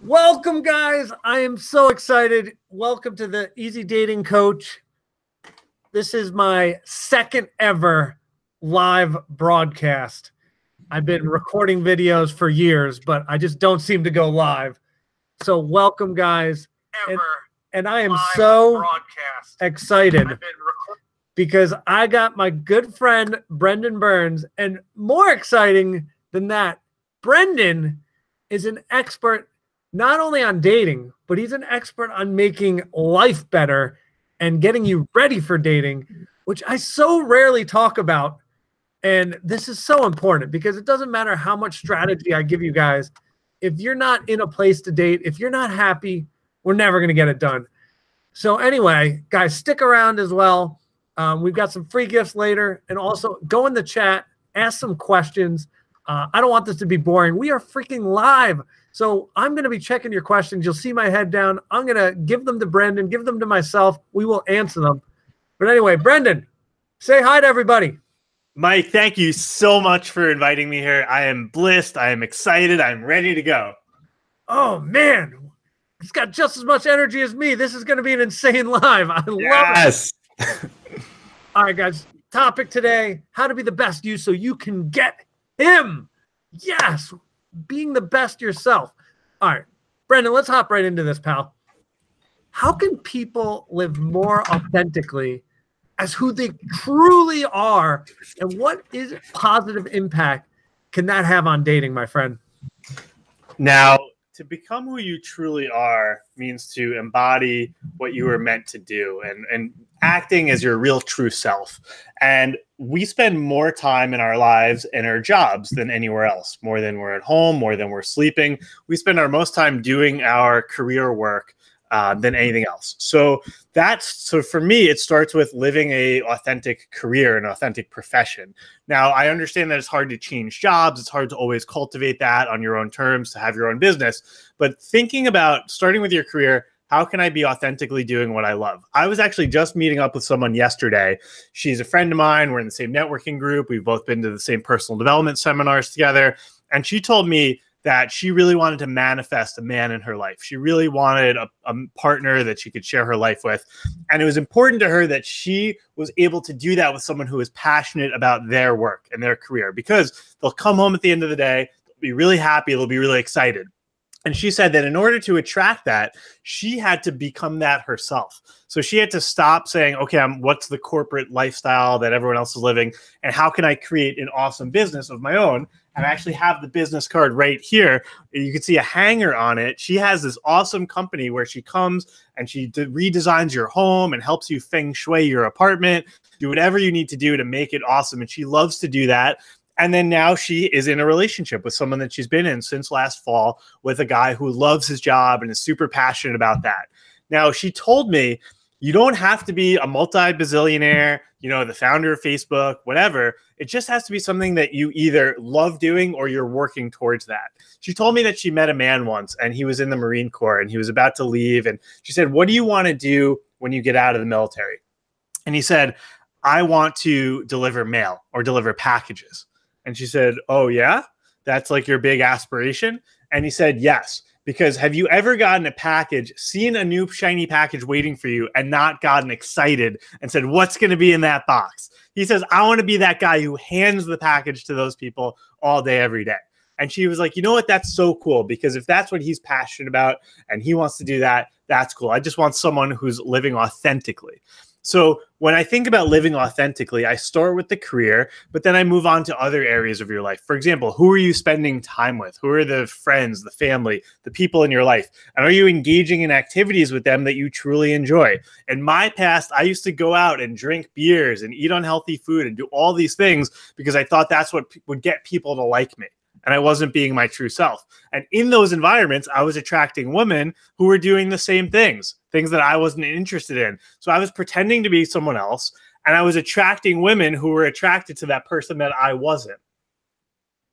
Welcome, guys. I am so excited. Welcome to the Easy Dating Coach. This is my second ever live broadcast. I've been recording videos for years, but I just don't seem to go live. So welcome, guys. And I am so excited because I got my good friend, Brendan Burns. And more exciting than that, Brendan is an expert not only on dating, but he's an expert on making life better and getting you ready for dating, which I so rarely talk about. And this is so important because it doesn't matter how much strategy I give you guys. If you're not in a place to date, if you're not happy, we're never going to get it done. So anyway, guys, stick around as well. We've got some free gifts later, and also go in the chat, ask some questions. I don't want this to be boring. We are freaking live. So I'm going to be checking your questions. You'll see my head down. I'm going to give them to Brendan, give them to myself. We will answer them. But anyway, Brendan, say hi to everybody. Mike, thank you so much for inviting me here. I am blissed. I am excited. I'm ready to go. Oh, man. It's got just as much energy as me. This is going to be an insane live. I love it. All right, guys. Topic today, how to be the best you so you can get him. Yes. Being the best yourself. All right, Brendan, let's hop right into this, pal. How can people live more authentically as who they truly are, and what is positive impact can that have on dating, my friend? Now, to become who you truly are means to embody what you were meant to do and acting as your real true self. And we spend more time in our lives and our jobs than anywhere else, more than we're at home, more than we're sleeping. We spend our most time doing our career work than anything else. So for me, it starts with living a authentic career, an authentic profession. Now, I understand that it's hard to change jobs. It's hard to always cultivate that on your own terms, to have your own business. But thinking about starting with your career, how can I be authentically doing what I love? I was actually just meeting up with someone yesterday. She's a friend of mine. We're in the same networking group. We've both been to the same personal development seminars together. And she told me that she really wanted to manifest a man in her life. She really wanted a partner that she could share her life with. And it was important to her that she was able to do that with someone who is passionate about their work and their career, because they'll come home at the end of the day, they'll be really happy, they'll be really excited. And she said that in order to attract that, she had to become that herself. So she had to stop saying, okay, what's the corporate lifestyle that everyone else is living, and how can I create an awesome business of my own? And I actually have the business card right here. You can see a hanger on it. She has this awesome company where she comes and she redesigns your home and helps you feng shui your apartment, do whatever you need to do to make it awesome. And she loves to do that. And then now she is in a relationship with someone that she's been in since last fall, with a guy who loves his job and is super passionate about that. Now, she told me, you don't have to be a multi-bazillionaire, the founder of Facebook, whatever. It just has to be something that you either love doing or you're working towards that. She told me that she met a man once and he was in the Marine Corps and he was about to leave. And she said, what do you want to do when you get out of the military? And he said, I want to deliver mail or deliver packages. And she said, oh, yeah, that's like your big aspiration. And he said, yes. Because have you ever gotten a package, seen a new shiny package waiting for you, and not gotten excited and said, what's going to be in that box? He says, I want to be that guy who hands the package to those people all day, every day. And she was like, you know what? That's so cool, because if that's what he's passionate about and he wants to do that, that's cool. I just want someone who's living authentically. So when I think about living authentically, I start with the career, but then I move on to other areas of your life. For example, who are you spending time with? Who are the friends, the family, the people in your life? And are you engaging in activities with them that you truly enjoy? In my past, I used to go out and drink beers and eat unhealthy food and do all these things because I thought that's what would get people to like me. And I wasn't being my true self. And in those environments, I was attracting women who were doing the same things that I wasn't interested in. So I was pretending to be someone else, and I was attracting women who were attracted to that person that I wasn't.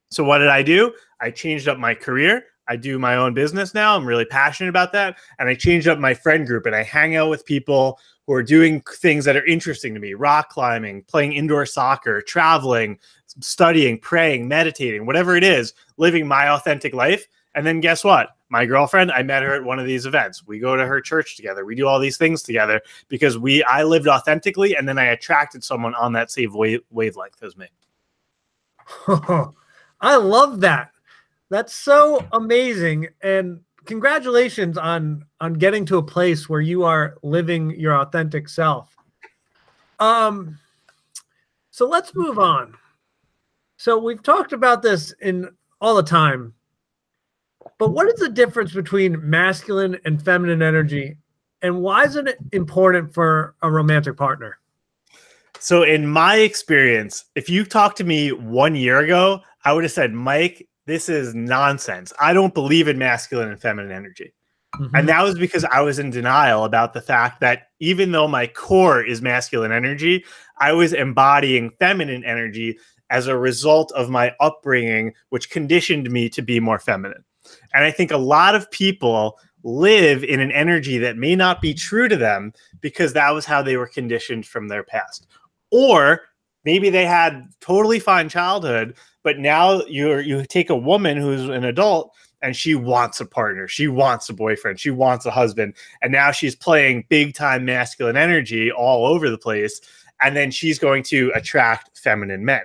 So what did I do? I changed up my career. I do my own business now. I'm really passionate about that. And I changed up my friend group, and I hang out with people who are doing things that are interesting to me: rock climbing, playing indoor soccer, traveling, studying, praying, meditating, whatever it is, living my authentic life. And then guess what? My girlfriend, I met her at one of these events. We go to her church together. We do all these things together because I lived authentically, and then I attracted someone on that same wavelength as me. I love that. That's so amazing. And congratulations on getting to a place where you are living your authentic self. So let's move on. So we've talked about this in all the time, but what is the difference between masculine and feminine energy, and why is it important for a romantic partner? So in my experience, if you talked to me 1 year ago, I would have said, Mike, this is nonsense. I don't believe in masculine and feminine energy. Mm-hmm. And that was because I was in denial about the fact that even though my core is masculine energy, I was embodying feminine energy as a result of my upbringing, which conditioned me to be more feminine. And I think a lot of people live in an energy that may not be true to them because that was how they were conditioned from their past. Or maybe they had totally fine childhood, but now you take a woman who's an adult and she wants a partner, she wants a boyfriend, she wants a husband, and now she's playing big time masculine energy all over the place, and then she's going to attract feminine men.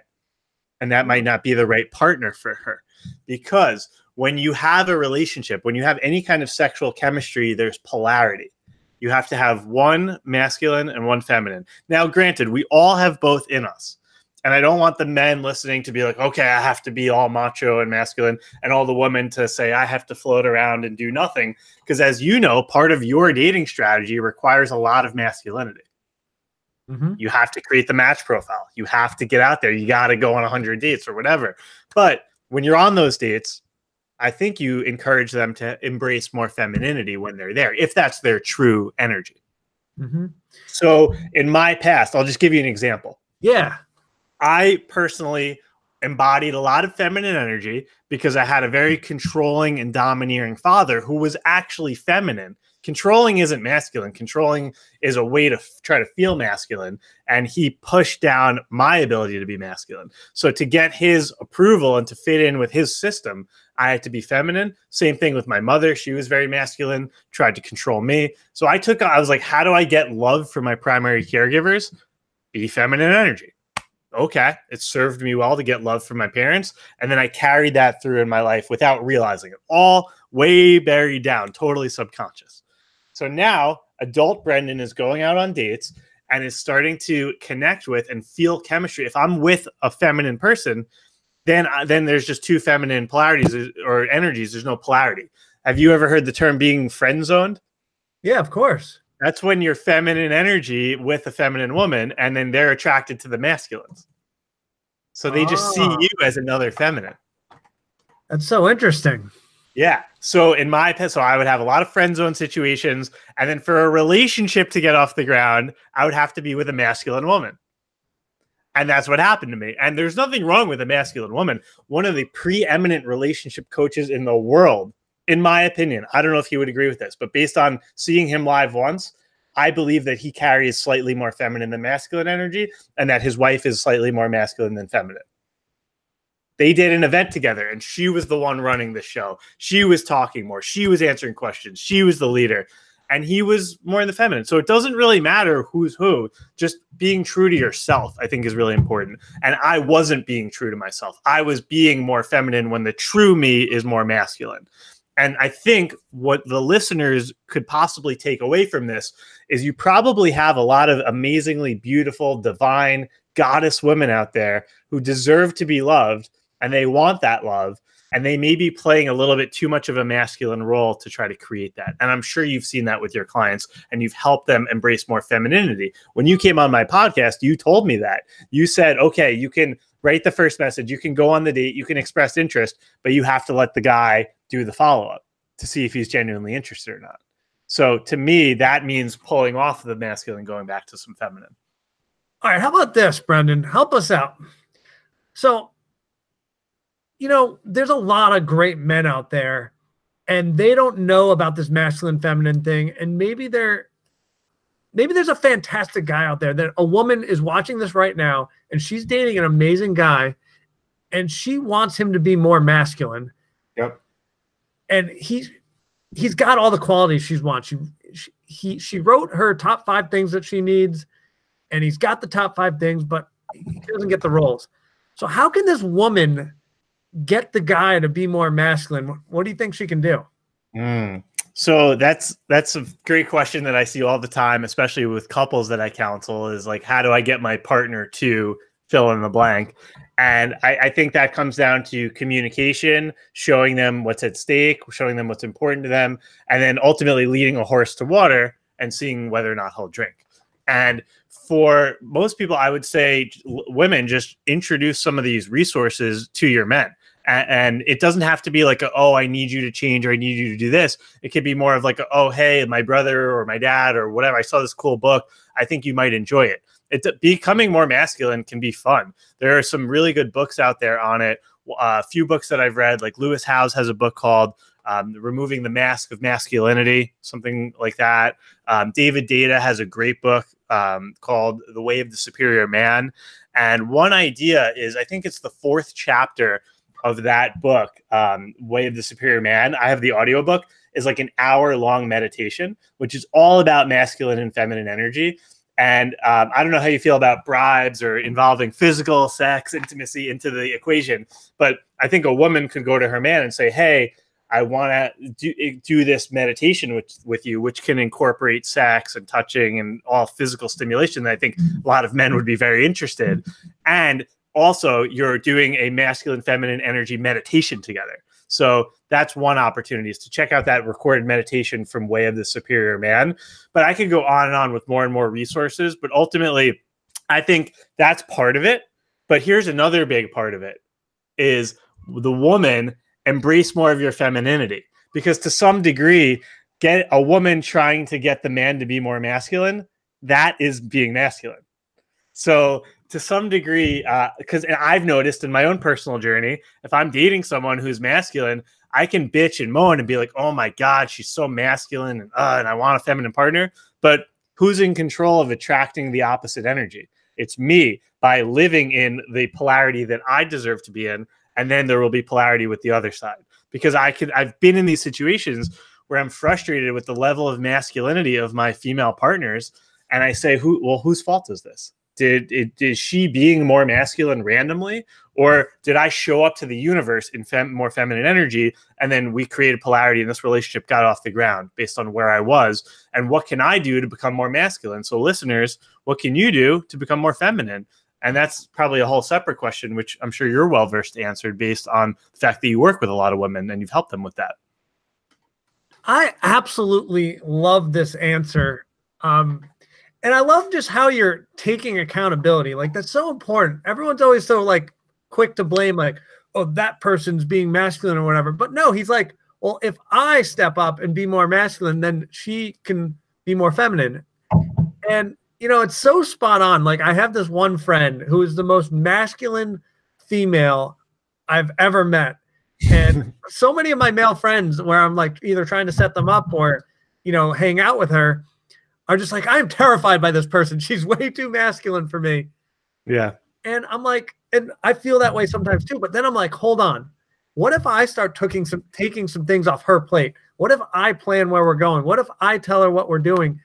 And that might not be the right partner for her, because when you have a relationship, when you have any kind of sexual chemistry, there's polarity. You have to have one masculine and one feminine. Now, granted, we all have both in us. And I don't want the men listening to be like, okay, I have to be all macho and masculine, and all the women to say, I have to float around and do nothing. Because as you know, part of your dating strategy requires a lot of masculinity. Mm-hmm. You have to create the match profile. You have to get out there. You got to go on 100 dates or whatever. But when you're on those dates, I think you encourage them to embrace more femininity when they're there, if that's their true energy. Mm-hmm. So in my past, I'll just give you an example. Yeah. I personally embodied a lot of feminine energy because I had a very controlling and domineering father who was actually feminine. Controlling isn't masculine. Controlling is a way to try to feel masculine. And he pushed down my ability to be masculine. So to get his approval and to fit in with his system, I had to be feminine. Same thing with my mother. She was very masculine, tried to control me. So I was like, how do I get love from my primary caregivers? Be feminine energy. Okay, it served me well to get love from my parents. And then I carried that through in my life without realizing it. All way buried down, totally subconscious. So now adult Brendan is going out on dates and is starting to connect with and feel chemistry. If I'm with a feminine person, then there's just two feminine polarities or energies. There's no polarity. Have you ever heard the term being friend zoned? Yeah, of course. That's when you're feminine energy with a feminine woman, and then they're attracted to the masculines. So they just see you as another feminine. That's so interesting. Yeah. So so I would have a lot of friend zone situations, and then for a relationship to get off the ground, I would have to be with a masculine woman. And that's what happened to me. And there's nothing wrong with a masculine woman. One of the preeminent relationship coaches in the world, in my opinion, I don't know if he would agree with this, but based on seeing him live once, I believe that he carries slightly more feminine than masculine energy, and that his wife is slightly more masculine than feminine. They did an event together, and she was the one running the show. She was talking more. She was answering questions. She was the leader, and he was more in the feminine. So it doesn't really matter who's who. Just being true to yourself, I think, is really important. And I wasn't being true to myself. I was being more feminine when the true me is more masculine. And I think what the listeners could possibly take away from this is you probably have a lot of amazingly beautiful, divine goddess women out there who deserve to be loved, and they want that love, and they may be playing a little bit too much of a masculine role to try to create that. And I'm sure you've seen that with your clients, and you've helped them embrace more femininity. When you came on my podcast, you told me that. You said, okay, you can write the first message, you can go on the date, you can express interest, but you have to let the guy do the follow-up to see if he's genuinely interested or not. So to me, that means pulling off the masculine, going back to some feminine. All right, how about this, Brendan? Help us out. So, you know, there's a lot of great men out there, and they don't know about this masculine feminine thing. And maybe there's a fantastic guy out there that a woman is watching this right now, and she's dating an amazing guy, and she wants him to be more masculine. Yep. and he's got all the qualities she wants. She wrote her top 5 things that she needs, and he's got the top 5 things, but he doesn't get the roles. So how can this woman get the guy to be more masculine? What do you think she can do? So that's a great question that I see all the time, especially with couples that I counsel, is like, how do I get my partner to fill in the blank? And I think that comes down to communication, showing them what's at stake, showing them what's important to them, and then ultimately leading a horse to water and seeing whether or not he'll drink. And for most people, I would say women, just introduce some of these resources to your men. And it doesn't have to be like, oh, I need you to change, or I need you to do this. It could be more of like, oh, hey, my brother or my dad or whatever, I saw this cool book. I think you might enjoy it. Becoming more masculine can be fun. There are some really good books out there on it. A few books that I've read, like Lewis Howes has a book called Removing the Mask of Masculinity, something like that. David Deida has a great book called The Way of the Superior Man. And one idea is, I think it's the 4th chapter of that book, Way of the Superior Man. I have the audiobook, is like an hour-long meditation, which is all about masculine and feminine energy. And I don't know how you feel about bribes or involving physical, sex, intimacy into the equation, but I think a woman could go to her man and say, hey, I want to do this meditation with you, which can incorporate sex and touching and all physical stimulation that I think a lot of men would be very interested. And also, you're doing a masculine, feminine energy meditation together. So that's one opportunity, is to check out that recorded meditation from Way of the Superior Man. But I could go on and on with more and more resources. But ultimately, I think that's part of it. But here's another big part of it, is the woman embrace more of your femininity. Because to some degree, get a woman trying to get the man to be more masculine, that is being masculine. So to some degree, because I've noticed in my own personal journey, if I'm dating someone who's masculine, I can bitch and moan and be like, oh my God, she's so masculine, and I want a feminine partner. But who's in control of attracting the opposite energy? It's me, by living in the polarity that I deserve to be in. And then there will be polarity with the other side. Because I've been in these situations where I'm frustrated with the level of masculinity of my female partners. And I say, whose fault is this? Is she being more masculine randomly, or did I show up to the universe in more feminine energy, and then we created polarity and this relationship got off the ground based on where I was? And what can I do to become more masculine? So listeners, what can you do to become more feminine? And that's probably a whole separate question, which I'm sure you're well-versed to answer based on the fact that you work with a lot of women and you've helped them with that. I absolutely love this answer. And I love just how you're taking accountability. Like, that's so important. Everyone's always so like quick to blame, like, oh, that person's being masculine or whatever. But no, he's like, well, if I step up and be more masculine, then she can be more feminine. And, you know, it's so spot on. Like, I have this one friend who is the most masculine female I've ever met. And so many of my male friends, where I'm like either trying to set them up or, you know, hang out with her, are just like, I'm terrified by this person. She's way too masculine for me. Yeah. And I'm like, and I feel that way sometimes too. But then I'm like, hold on. What if I start taking some things off her plate? What if I plan where we're going? What if I tell her what we're doing,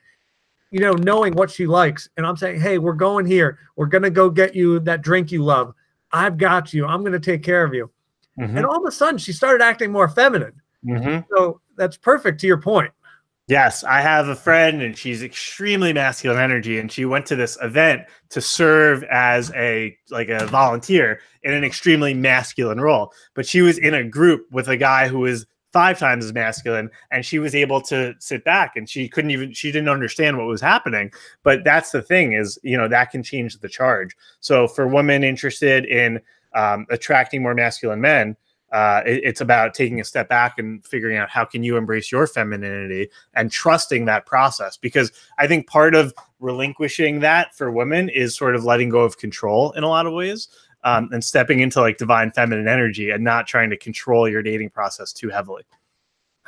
you know, knowing what she likes? And I'm saying, hey, we're going here. We're going to go get you that drink you love. I've got you. I'm going to take care of you. Mm-hmm. And all of a sudden she started acting more feminine. Mm-hmm. So that's perfect to your point. Yes, I have a friend, and she's extremely masculine energy, and she went to this event to serve as a volunteer in an extremely masculine role. But she was in a group with a guy who was 5 times as masculine, and she was able to sit back, and she didn't understand what was happening. But that's the thing, is, you know, that can change the charge. So for women interested in attracting more masculine men, it's about taking a step back and figuring out how can you embrace your femininity and trusting that process. Because I think part of relinquishing that for women is sort of letting go of control in a lot of ways, and stepping into like divine feminine energy and not trying to control your dating process too heavily.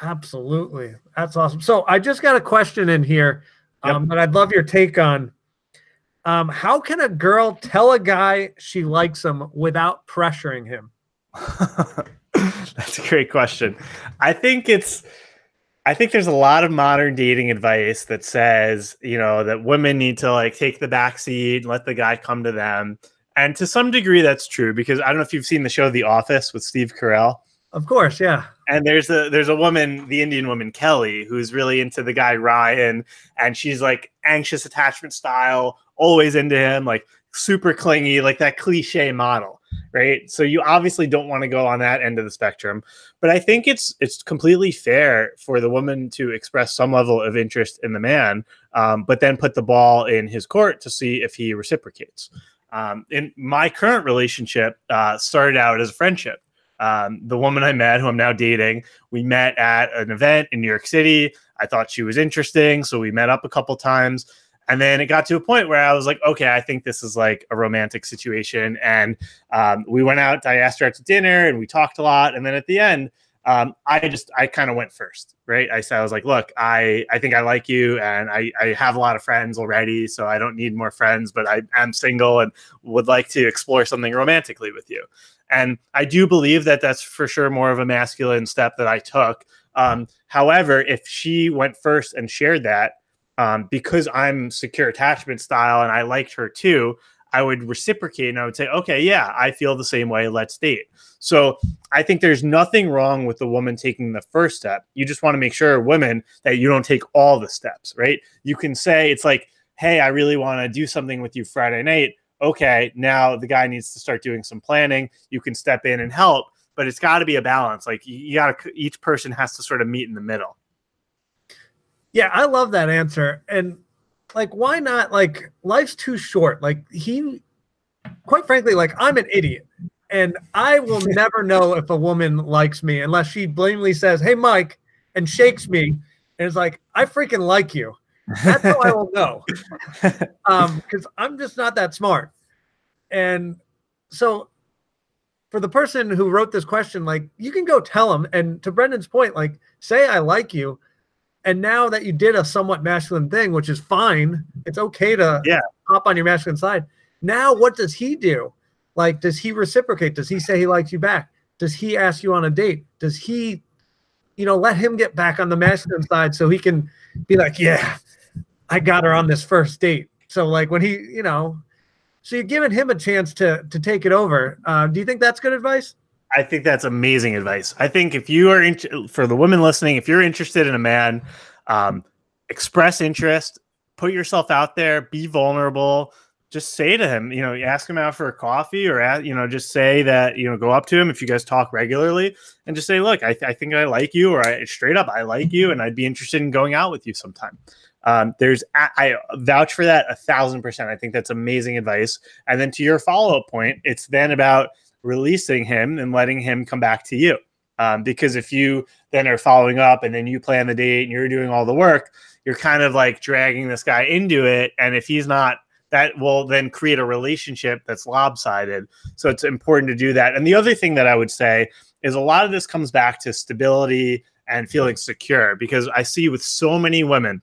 Absolutely. That's awesome. So I just got a question in here that I'd love your take on. How can a girl tell a guy she likes him without pressuring him? That's a great question. I think it's I think there's a lot of modern dating advice that says, that women need to like take the back seat and let the guy come to them. And to some degree that's true because I don't know if you've seen the show The Office with Steve Carell. Of course, yeah. And there's a woman, the Indian woman Kelly, who's really into the guy Ryan, and she's like anxious attachment style, always into him, like super clingy, like that cliche model, right? So you obviously don't want to go on that end of the spectrum, but I think it's completely fair for the woman to express some level of interest in the man, but then put the ball in his court to see if he reciprocates. In my current relationship, started out as a friendship. The woman I met, who I'm now dating, we met at an event in New York City. I thought she was interesting, so we met up a couple times. And then it got to a point where I was like, okay, I think this is like a romantic situation. And we went out, I asked her out to dinner and we talked a lot. And then at the end, I kind of went first, right? I was like, look, I think I like you and I have a lot of friends already, so I don't need more friends, but I am single and would like to explore something romantically with you. And I do believe that that's for sure more of a masculine step that I took. However, if she went first and shared that, because I'm secure attachment style and I liked her too, I would reciprocate and I would say, okay, yeah, I feel the same way. Let's date. So I think there's nothing wrong with the woman taking the first step. You just want to make sure, women, that you don't take all the steps, right? You can say, it's like, hey, I really want to do something with you Friday night. Okay, now the guy needs to start doing some planning. You can step in and help, but it's got to be a balance. Like each person has to sort of meet in the middle. Yeah, I love that answer. And like, why not? Like, life's too short. Like, quite frankly, like, I'm an idiot. And I will never know if a woman likes me unless she blatantly says, hey, Mike, and shakes me. And is like, I freaking like you. That's how I will know. Because I'm just not that smart. And so for the person who wrote this question, like, you can go tell him. And to Brendan's point, like, say, I like you. And now that you did a somewhat masculine thing, which is fine, it's okay to hop on your masculine side. Now, what does he do? Like, does he reciprocate? Does he say he likes you back? Does he ask you on a date? Does he, let him get back on the masculine side so he can be like, yeah, I got her on this first date. So like when he, so you're giving him a chance to take it over. Do you think that's good advice? I think that's amazing advice. I think if you are for the women listening, if you're interested in a man, express interest, put yourself out there, be vulnerable, just say to him, ask him out for a coffee or, just say that, go up to him if you guys talk regularly and just say, look, I think I like you, or straight up, I like you. And I'd be interested in going out with you sometime. I vouch for that 1,000%. I think that's amazing advice. And then to your follow-up point, it's then about releasing him and letting him come back to you. Because if you then are following up and then you plan the date and you're doing all the work, you're kind of like dragging this guy into it. And if he's not, that will then create a relationship that's lopsided. So it's important to do that. And the other thing that I would say is a lot of this comes back to stability and feeling secure, because I see with so many women,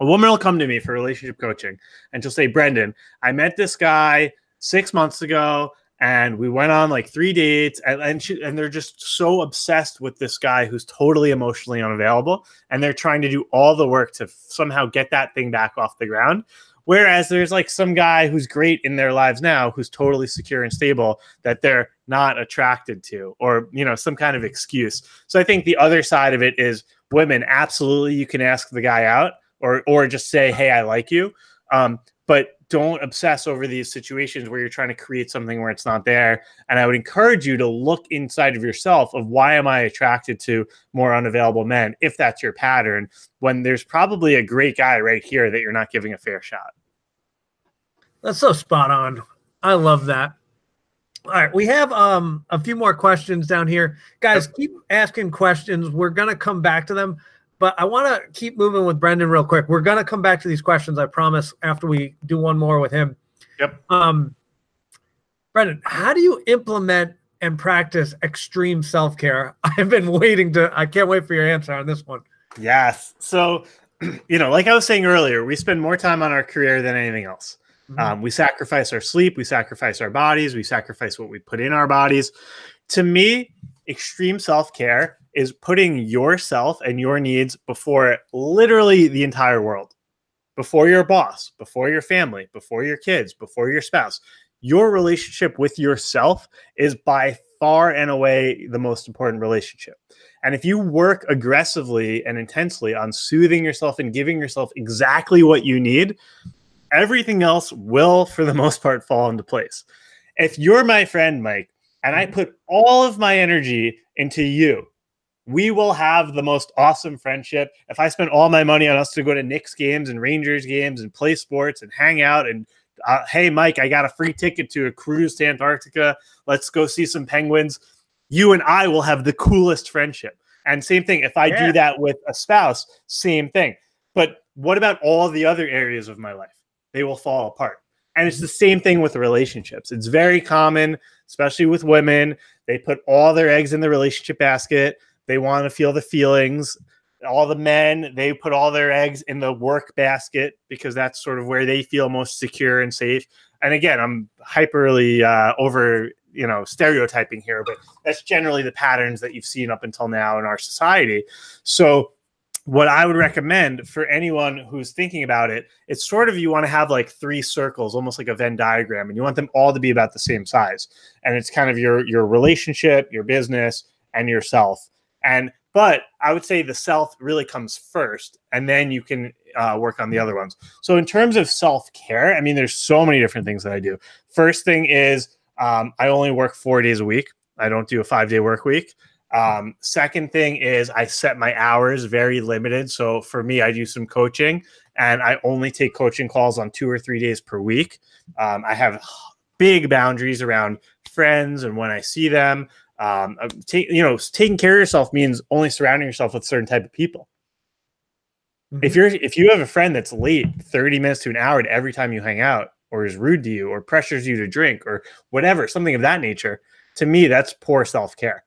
a woman will come to me for relationship coaching and she'll say, Brendan, I met this guy 6 months ago and we went on like 3 dates, and they're just so obsessed with this guy who's totally emotionally unavailable, and they're trying to do all the work to somehow get that thing back off the ground. Whereas there's like some guy who's great in their lives now, who's totally secure and stable, that they're not attracted to, or, some kind of excuse. So I think the other side of it is, women, absolutely, you can ask the guy out or just say, hey, I like you. But don't obsess over these situations where you're trying to create something where it's not there. And I would encourage you to look inside of yourself of, why am I attracted to more unavailable men, if that's your pattern, when there's probably a great guy right here that you're not giving a fair shot. That's so spot on. I love that. All right, we have a few more questions down here. Guys, keep asking questions. We're going to come back to them. But I want to keep moving with Brendan real quick. We're going to come back to these questions, I promise, after we do one more with him. Yep. Brendan, how do you implement and practice extreme self-care? I can't wait for your answer on this one. Yes. So, like I was saying earlier, we spend more time on our career than anything else. Mm-hmm. We sacrifice our sleep. We sacrifice our bodies. We sacrifice what we put in our bodies. To me, extreme self-care is putting yourself and your needs before literally the entire world, before your boss, before your family, before your kids, before your spouse. Your relationship with yourself is by far and away the most important relationship. And if you work aggressively and intensely on soothing yourself and giving yourself exactly what you need, everything else will, for the most part, fall into place. If you're my friend, Mike, and I put all of my energy into you, we will have the most awesome friendship. If I spend all my money on us to go to Knicks games and Rangers games and play sports and hang out and, hey, Mike, I got a free ticket to a cruise to Antarctica. Let's go see some penguins. You and I will have the coolest friendship. And same thing, if I do that with a spouse, same thing. But what about all the other areas of my life? They will fall apart. And it's the same thing with relationships. It's very common, especially with women. They put all their eggs in the relationship basket. They want to feel the feelings. All the men, they put all their eggs in the work basket because that's sort of where they feel most secure and safe. And again, I'm hyperly over, stereotyping here, but that's generally the patterns that you've seen up until now in our society. So what I would recommend for anyone who's thinking about it, it's sort of, you want to have like 3 circles, almost like a Venn diagram, and you want them all to be about the same size. And it's kind of your relationship, your business, and yourself. But I would say the self really comes first, and then you can work on the other ones. So in terms of self-care, I mean, there's so many different things that I do. First thing is I only work 4 days a week. I don't do a 5-day work week. Second thing is I set my hours very limited. So for me, I do some coaching, and I only take coaching calls on 2 or 3 days per week. I have big boundaries around friends and when I see them. Taking care of yourself means only surrounding yourself with certain type of people. Mm-hmm. If you have a friend that's late 30 minutes to an hour to every time you hang out, or is rude to you, or pressures you to drink, or whatever, something of that nature, to me, that's poor self-care.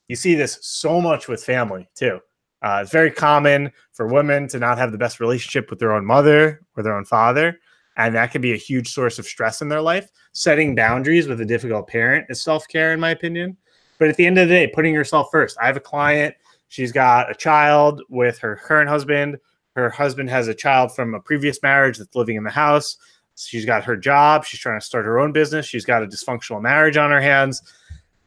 You see this so much with family too. It's very common for women to not have the best relationship with their own mother or their own father. And that can be a huge source of stress in their life. Setting boundaries with a difficult parent is self-care, in my opinion. But at the end of the day, putting yourself first. I have a client. She's got a child with her current husband. Her husband has a child from a previous marriage that's living in the house. She's got her job. She's trying to start her own business. She's got a dysfunctional marriage on her hands.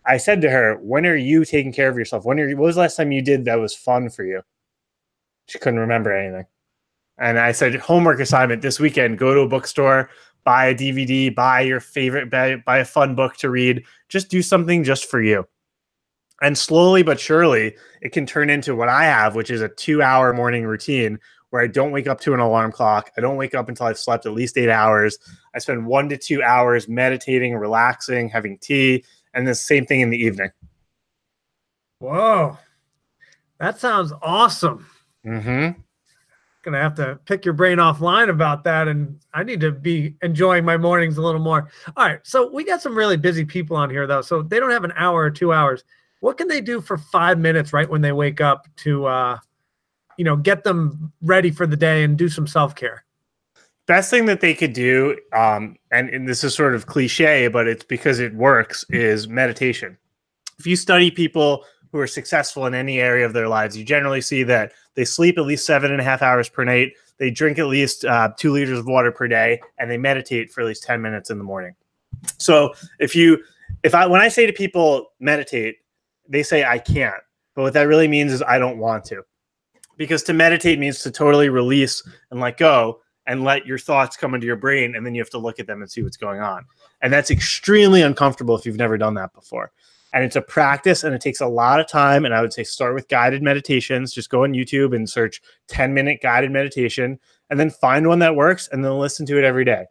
I said to her, when are you taking care of yourself? What was the last time you did that was fun for you? She couldn't remember anything. And I said, homework assignment this weekend, go to a bookstore, buy a DVD, buy your favorite, buy a fun book to read. Just do something just for you. And slowly but surely, it can turn into what I have, which is a 2-hour morning routine where I don't wake up to an alarm clock. I don't wake up until I've slept at least 8 hours. I spend 1 to 2 hours meditating, relaxing, having tea, and the same thing in the evening. Whoa. That sounds awesome. Mm-hmm. Gonna have to pick your brain offline about that, and I need to be enjoying my mornings a little more. All right, so we got some really busy people on here though, so they don't have an hour or 2 hours. What can they do for 5 minutes right when they wake up to get them ready for the day and do some self-care? Best thing that they could do, and this is sort of cliche, but it's because it works, is meditation. If you study people who are successful in any area of their lives, you generally see that they sleep at least 7.5 hours per night. They drink at least 2 liters of water per day, and they meditate for at least 10 minutes in the morning. So when I say to people meditate, they say I can't. But what that really means is I don't want to. Because to meditate means to totally release and let go and let your thoughts come into your brain, and then you have to look at them and see what's going on. And that's extremely uncomfortable if you've never done that before. And it's a practice, and it takes a lot of time. And I would say start with guided meditations. Just go on YouTube and search 10-minute guided meditation, and then find one that works, and then listen to it every day.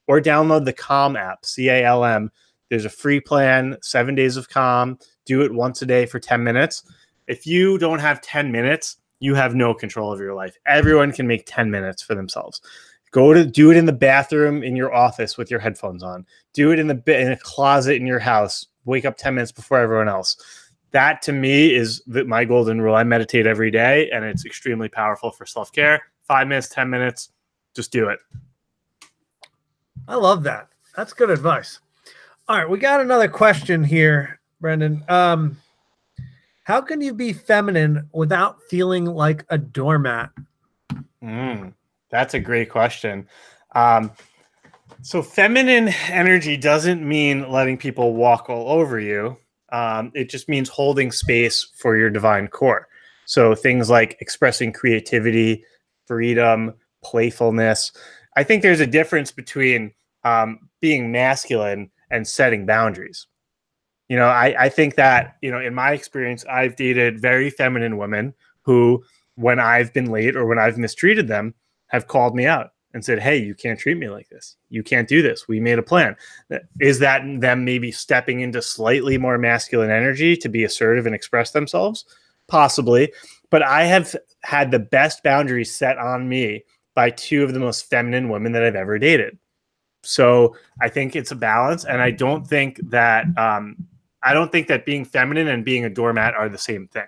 Or download the Calm app, CALM. There's a free plan, 7 days of Calm. Do it once a day for 10 minutes. If you don't have 10 minutes, you have no control of your life. Everyone can make 10 minutes for themselves. Do it in the bathroom in your office with your headphones on. Do it in a closet in your house. Wake up 10 minutes before everyone else. That to me is my golden rule. I meditate every day, and it's extremely powerful for self-care. 5 minutes, 10 minutes, just do it. I love that. That's good advice. All right, we got another question here Brendan. How can you be feminine without feeling like a doormat? That's a great question. So feminine energy doesn't mean letting people walk all over you. It just means holding space for your divine core. So things like expressing creativity, freedom, playfulness. I think there's a difference between being masculine and setting boundaries. I think that, in my experience, I've dated very feminine women who, when I've been late or when I've mistreated them, have called me out and said, hey, you can't treat me like this. You can't do this. We made a plan. Is that them maybe stepping into slightly more masculine energy to be assertive and express themselves? Possibly. But I have had the best boundaries set on me by two of the most feminine women that I've ever dated. So I think it's a balance. And I don't think that being feminine and being a doormat are the same thing.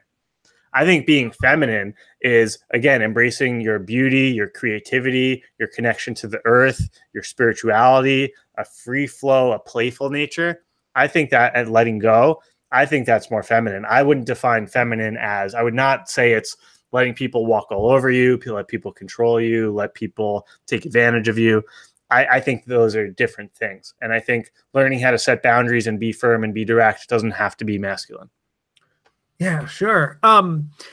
I think being feminine is, again, embracing your beauty, your creativity, your connection to the earth, your spirituality, a free flow, a playful nature. I think that, and letting go, I think that's more feminine. I wouldn't define feminine as, I would not say it's letting people walk all over you, let people control you, let people take advantage of you. I think those are different things. And I think learning how to set boundaries and be firm and be direct doesn't have to be masculine. Yeah, sure.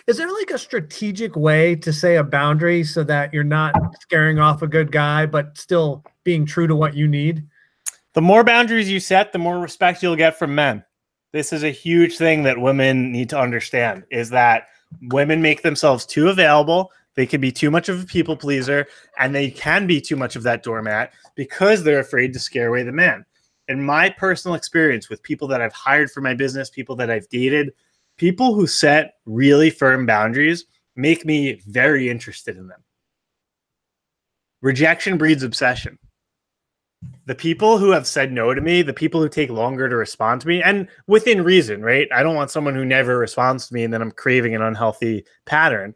Is there like a strategic way to say a boundary so that you're not scaring off a good guy, but still being true to what you need? The more boundaries you set, the more respect you'll get from men. This is a huge thing that women need to understand, is that women make themselves too available. They can be too much of a people pleaser, and they can be too much of that doormat because they're afraid to scare away the man. In my personal experience with people that I've hired for my business, people that I've dated, people who set really firm boundaries make me very interested in them. Rejection breeds obsession. The people who have said no to me, the people who take longer to respond to me, and within reason, right? I don't want someone who never responds to me and then I'm craving an unhealthy pattern.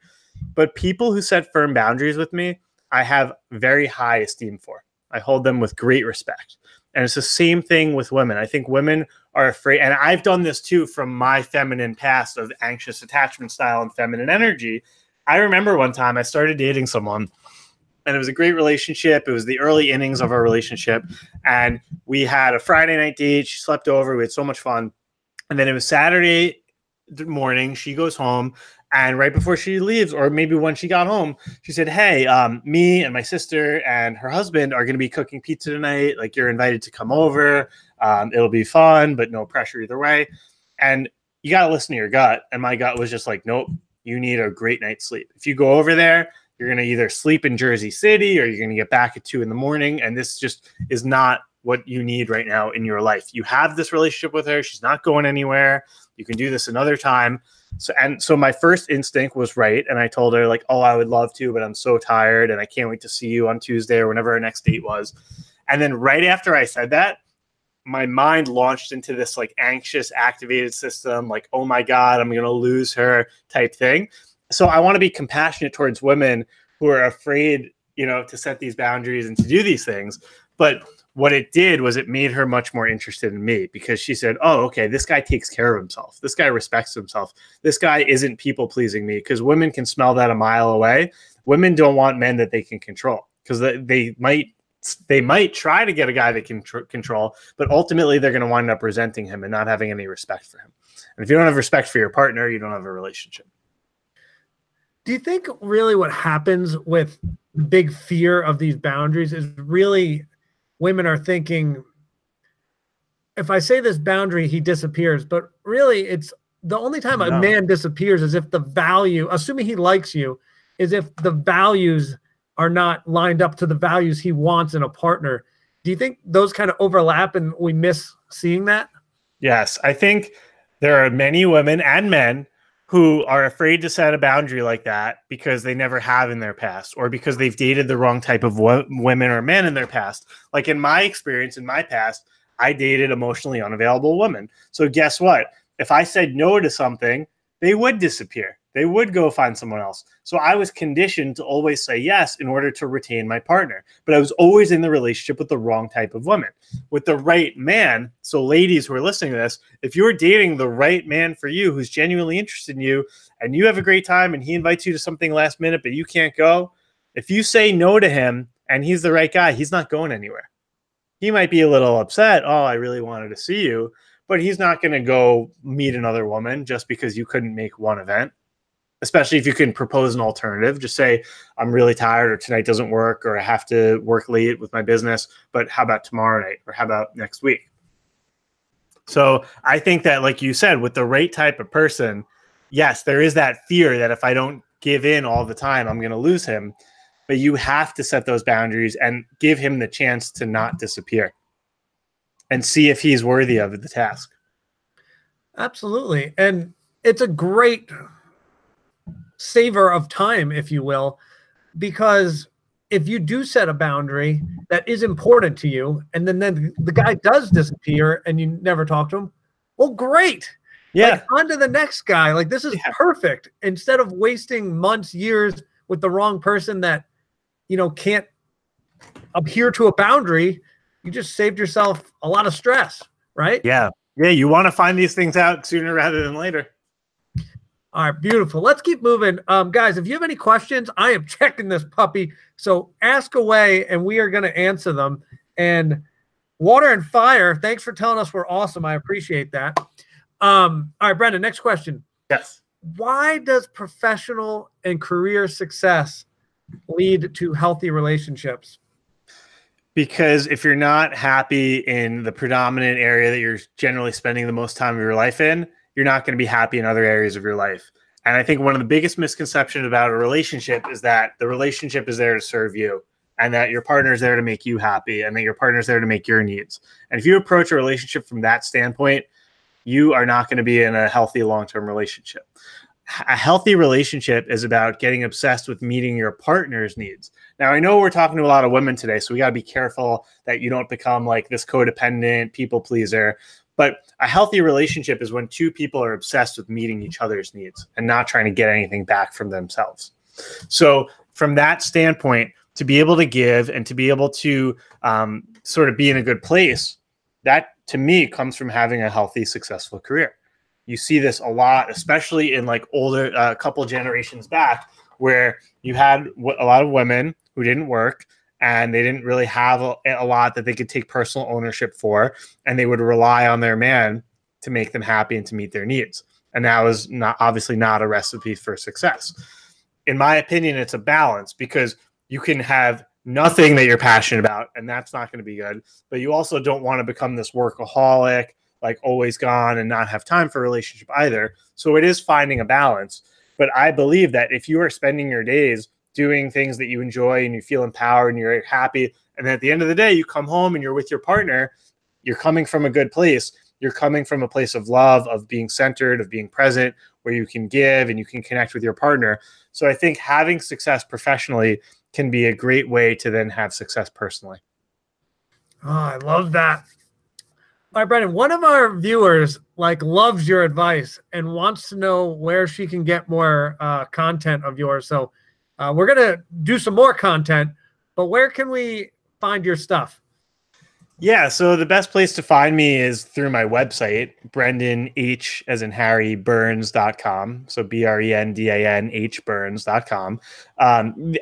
But people who set firm boundaries with me, I have very high esteem for. I hold them with great respect. And it's the same thing with women. I think women are afraid, and I've done this too from my feminine past of anxious attachment style and feminine energy. I remember one time I started dating someone, and it was a great relationship. It was the early innings of our relationship. And we had a Friday night date. She slept over. We had so much fun. And then it was Saturday morning. She goes home. And right before she leaves, or maybe when she got home, she said, hey, me and my sister and her husband are going to be cooking pizza tonight. Like, you're invited to come over. It'll be fun, but no pressure either way. And you got to listen to your gut. And my gut was just like, nope, you need a great night's sleep. If you go over there, you're going to either sleep in Jersey City or you're going to get back at 2 a.m. And this just is not what you need right now in your life. You have this relationship with her. She's not going anywhere. You can do this another time. So my first instinct was right. And I told her, like, oh, I would love to, but I'm so tired and I can't wait to see you on Tuesday or whenever our next date was. And then right after I said that, my mind launched into this like anxious activated system, like, oh my God, I'm going to lose her type thing. So I want to be compassionate towards women who are afraid, to set these boundaries and to do these things. But what it did was it made her much more interested in me, because she said, oh, okay, this guy takes care of himself. This guy respects himself. This guy isn't people pleasing me, because women can smell that a mile away. Women don't want men that they can control, because they might try to get a guy that can control, but ultimately they're going to wind up resenting him and not having any respect for him. And if you don't have respect for your partner, you don't have a relationship. Do you think really what happens with the big fear of these boundaries is really women are thinking, if I say this boundary, he disappears, but really it's the only time a man disappears is if the value, assuming he likes you, is if the values are not lined up to the values he wants in a partner. Do you think those kind of overlap and we miss seeing that? Yes, I think there are many women and men who are afraid to set a boundary like that because they never have in their past, or because they've dated the wrong type of women or men in their past. Like in my experience, in my past, I dated emotionally unavailable women. So guess what? If I said no to something, they would disappear. they would go find someone else. So I was conditioned to always say yes in order to retain my partner. But I was always in the relationship with the wrong type of woman. With the right man, so ladies who are listening to this, if you're dating the right man for you who's genuinely interested in you and you have a great time and he invites you to something last minute but you can't go, if you say no to him and he's the right guy, he's not going anywhere. He might be a little upset. Oh, I really wanted to see you. But he's not going to go meet another woman just because you couldn't make one event, especially if you can propose an alternative. Just say, I'm really tired, or tonight doesn't work, or I have to work late with my business, but how about tomorrow night, or how about next week? So I think that, like you said, with the right type of person, yes, there is that fear that if I don't give in all the time, I'm going to lose him. But you have to set those boundaries and give him the chance to not disappear and see if he's worthy of the task. Absolutely. And it's a great saver of time, if you will, because if you do set a boundary that is important to you, and then the guy does disappear and you never talk to him, well, great. Yeah. Like, on to the next guy. Like, this is perfect. Instead of wasting months, years with the wrong person that, you know, can't adhere to a boundary, you just saved yourself a lot of stress, right? Yeah. Yeah. You want to find these things out sooner rather than later. All right, beautiful. Let's keep moving. Guys, if you have any questions, I am checking this puppy. So ask away and we are going to answer them. And Water and Fire, thanks for telling us we're awesome. I appreciate that. All right, Brendan, next question. Yes. Why does professional and career success lead to healthy relationships? Because if you're not happy in the predominant area that you're generally spending the most time of your life in, you're not going to be happy in other areas of your life. And I think one of the biggest misconceptions about a relationship is that the relationship is there to serve you and that your partner is there to make you happy and that your partner is there to make your needs. And if you approach a relationship from that standpoint, you are not going to be in a healthy long-term relationship. A healthy relationship is about getting obsessed with meeting your partner's needs. Now, I know we're talking to a lot of women today, so we got to be careful that you don't become like this codependent people pleaser. But a healthy relationship is when two people are obsessed with meeting each other's needs and not trying to get anything back from themselves. So from that standpoint, to be able to give and to be able to sort of be in a good place, that to me comes from having a healthy, successful career. You see this a lot, especially in like older, couple generations back, where you had a lot of women who didn't work and they didn't really have a lot that they could take personal ownership for, and they would rely on their man to make them happy and to meet their needs. And that was obviously not a recipe for success. In my opinion, it's a balance, because you can have nothing that you're passionate about, and that's not going to be good. But you also don't want to become this workaholic, like always gone and not have time for a relationship either. So it is finding a balance. But I believe that if you are spending your days doing things that you enjoy and you feel empowered and you're happy, and then at the end of the day, you come home and you're with your partner, you're coming from a good place. You're coming from a place of love, of being centered, of being present, where you can give and you can connect with your partner. So I think having success professionally can be a great way to then have success personally. Oh, I love that. All right, Brendan, one of our viewers loves your advice and wants to know where she can get more content of yours. So we're going to do some more content, but where can we find your stuff? Yeah, so the best place to find me is through my website, Brendan H as in Harry Burns.com. So BRENDANH Burns.com.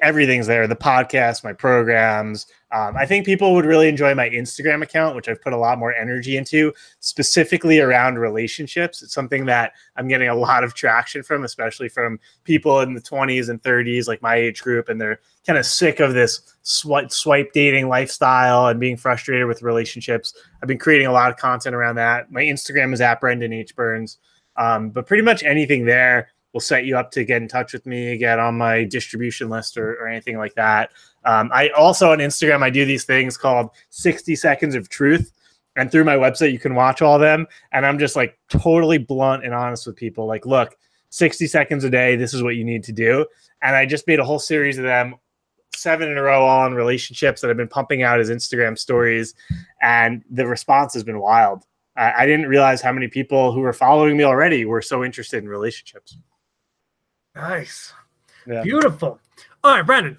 Everything's there. The podcast, my programs. I think people would really enjoy my Instagram account, which I've put a lot more energy into, specifically around relationships. It's something that I'm getting a lot of traction from, especially from people in the 20s and 30s, like my age group, and they're kind of sick of this swipe dating lifestyle and being frustrated with relationships. I've been creating a lot of content around that. My Instagram is at Brendan H. Burns. But pretty much anything there will set you up to get in touch with me, get on my distribution list or anything like that. I also on Instagram, I do these things called 60 Seconds of Truth. And through my website, you can watch all of them. And I'm just like totally blunt and honest with people. Like, look, 60 seconds a day, this is what you need to do. And I just made a whole series of them, 7 in a row, all on relationships that I've been pumping out as Instagram stories. And the response has been wild. I didn't realize how many people who were following me already were so interested in relationships. Nice. Yeah. Beautiful. All right, Brandon.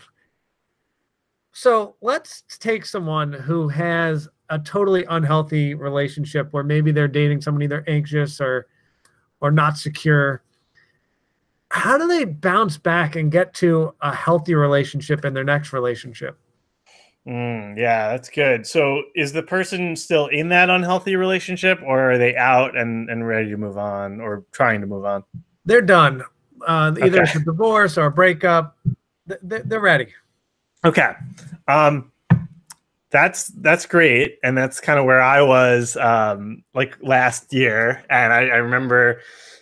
So let's take someone who has a totally unhealthy relationship where maybe they're dating someone either anxious or not secure. How do they bounce back and get to a healthy relationship in their next relationship? Yeah, that's good. So is the person still in that unhealthy relationship, or are they out and ready to move on or trying to move on? They're done. Either Okay. it's a divorce or a breakup. They're ready. Okay. Um, that's great. And that's kind of where I was like last year. And I remember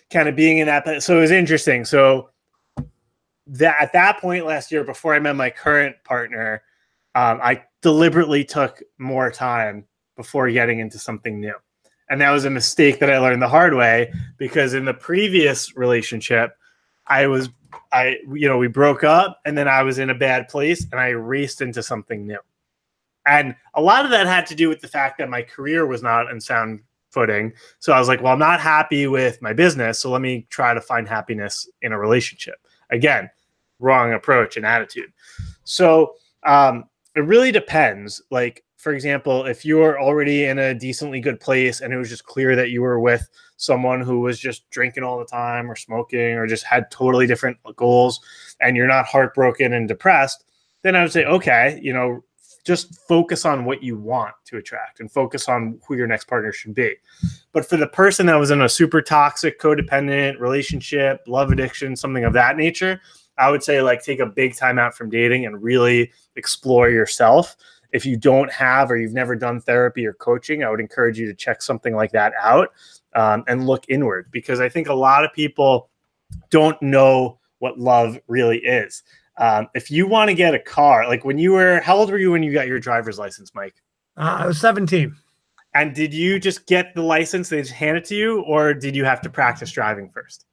kind of being in that. So it was interesting. So that at that point last year, before I met my current partner, I deliberately took more time before getting into something new. And that was a mistake that I learned the hard way, because in the previous relationship, we broke up, and then I was in a bad place and I raced into something new. And a lot of that had to do with the fact that my career was not on sound footing. So I was like, well, I'm not happy with my business, so let me try to find happiness in a relationship. Again, wrong approach and attitude. So it really depends. Like, for example, if you're already in a decently good place and it was just clear that you were with someone who was just drinking all the time or smoking or just had totally different goals, and you're not heartbroken and depressed, then I would say, okay, just focus on what you want to attract and focus on who your next partner should be. But for the person that was in a super toxic, codependent relationship, love addiction, something of that nature, I would say, like, take a big time out from dating and really explore yourself. If you don't have, or you've never done therapy or coaching, I would encourage you to check something like that out and look inward, because I think a lot of people don't know what love really is. If you want to get a car, like how old were you when you got your driver's license, Mike? I was 17. And did you just get the license, they just hand it to you, or did you have to practice driving first?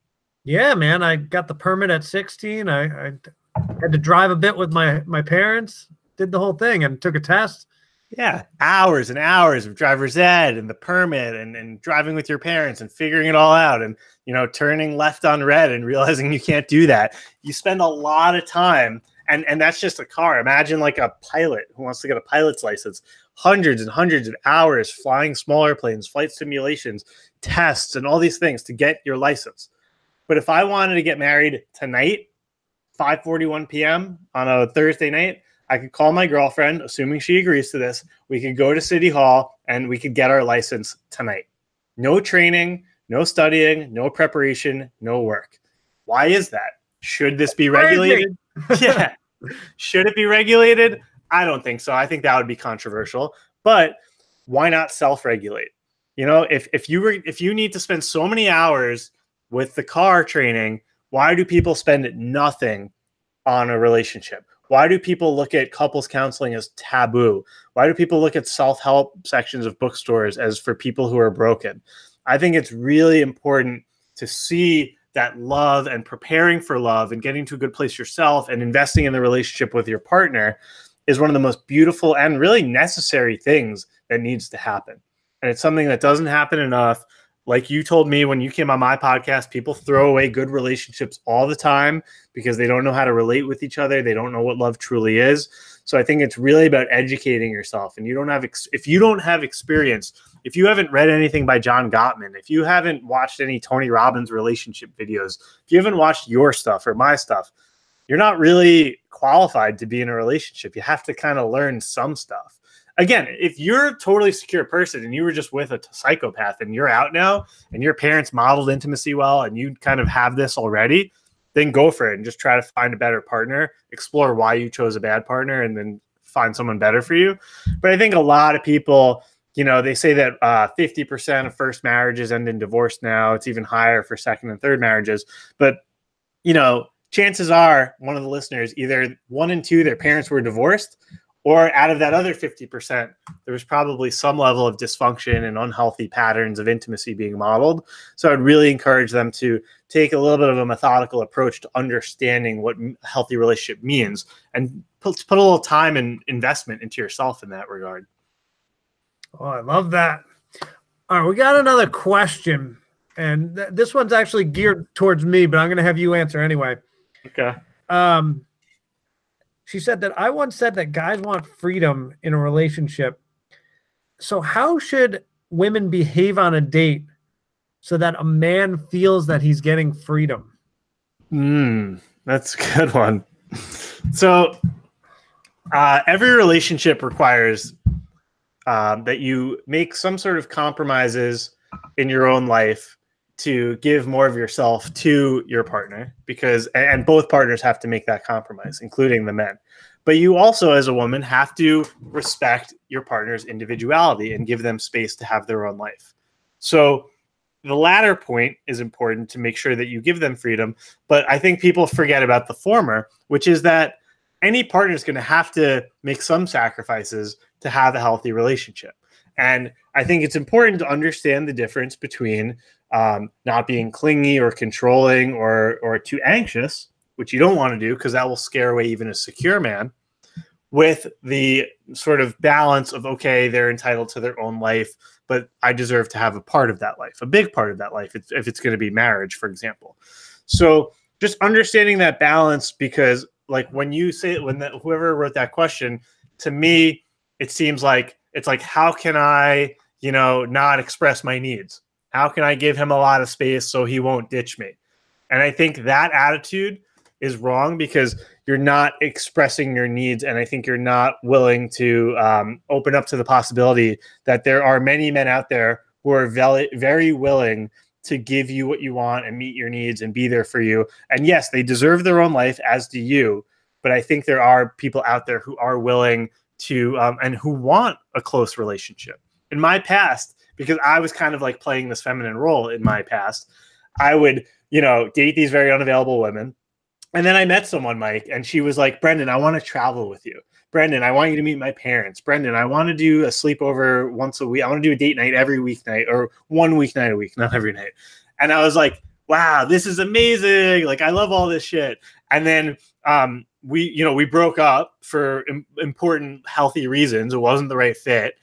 Yeah, man. I got the permit at 16. I had to drive a bit with my parents, did the whole thing, and took a test. Yeah, hours and hours of driver's ed and the permit and driving with your parents and figuring it all out, and turning left on red and realizing you can't do that. You spend a lot of time, and that's just a car. Imagine like a pilot who wants to get a pilot's license. Hundreds and hundreds of hours flying smaller planes, flight simulations, tests, and all these things to get your license. But if I wanted to get married tonight, 5:41 p.m. on a Thursday night, I could call my girlfriend, assuming she agrees to this. We could go to City Hall and we could get our license tonight. No training, no studying, no preparation, no work. Why is that? Should this be regulated? Yeah. Should it be regulated? I don't think so. I think that would be controversial. But why not self-regulate? If you need to spend so many hours with the car training, why do people spend nothing on a relationship? Why do people look at couples counseling as taboo? Why do people look at self-help sections of bookstores as for people who are broken? I think it's really important to see that love and preparing for love and getting to a good place yourself and investing in the relationship with your partner is one of the most beautiful and really necessary things that needs to happen. And it's something that doesn't happen enough. Like you told me when you came on my podcast, people throw away good relationships all the time because they don't know how to relate with each other. They don't know what love truly is. So I think it's really about educating yourself. And if you don't have experience, if you haven't read anything by John Gottman, if you haven't watched any Tony Robbins relationship videos, if you haven't watched your stuff or my stuff, you're not really qualified to be in a relationship. You have to kind of learn some stuff. Again, if you're a totally secure person and you were just with a psychopath and you're out now and your parents modeled intimacy well and you kind of have this already, then go for it and just try to find a better partner, explore why you chose a bad partner, and then find someone better for you. But I think a lot of people, they say that 50% of first marriages end in divorce now. It's even higher for second and third marriages. But, chances are one of the listeners, either 1 and 2, their parents were divorced, or out of that other 50%, there was probably some level of dysfunction and unhealthy patterns of intimacy being modeled. So I'd really encourage them to take a little bit of a methodical approach to understanding what a healthy relationship means and put a little time and investment into yourself in that regard. Oh, I love that. All right, we got another question, and this one's actually geared towards me, but I'm going to have you answer anyway. Okay. She said that I once said that guys want freedom in a relationship. So how should women behave on a date so that a man feels that he's getting freedom? That's a good one. So every relationship requires that you make some sort of compromises in your own life to give more of yourself to your partner, because and both partners have to make that compromise, including the men. But you also, as a woman, have to respect your partner's individuality and give them space to have their own life. So the latter point is important, to make sure that you give them freedom. But I think people forget about the former, which is that any partner is going to have to make some sacrifices to have a healthy relationship. And I think it's important to understand the difference between not being clingy or controlling or too anxious, which you don't want to do because that will scare away even a secure man, with the sort of balance of, okay, they're entitled to their own life, but I deserve to have a part of that life, a big part of that life, if it's going to be marriage, for example. So just understanding that balance, because like when you say, whoever wrote that question, to me, it seems like it's like, how can I, not express my needs? How can I give him a lot of space so he won't ditch me? And I think that attitude is wrong, because you're not expressing your needs. And I think you're not willing to open up to the possibility that there are many men out there who are very, very willing to give you what you want and meet your needs and be there for you. And yes, they deserve their own life, as do you. But I think there are people out there who are willing to and who want a close relationship. In my past, because I was kind of like playing this feminine role in my past, I would, date these very unavailable women. And then I met someone, Mike, and she was like, Brendan, I want to travel with you. Brendan, I want you to meet my parents. Brendan, I want to do a sleepover once a week. I want to do a date night every weeknight, or one weeknight a week, not every night. And I was like, wow, this is amazing. Like, I love all this shit. And then we broke up for important, healthy reasons. It wasn't the right fit.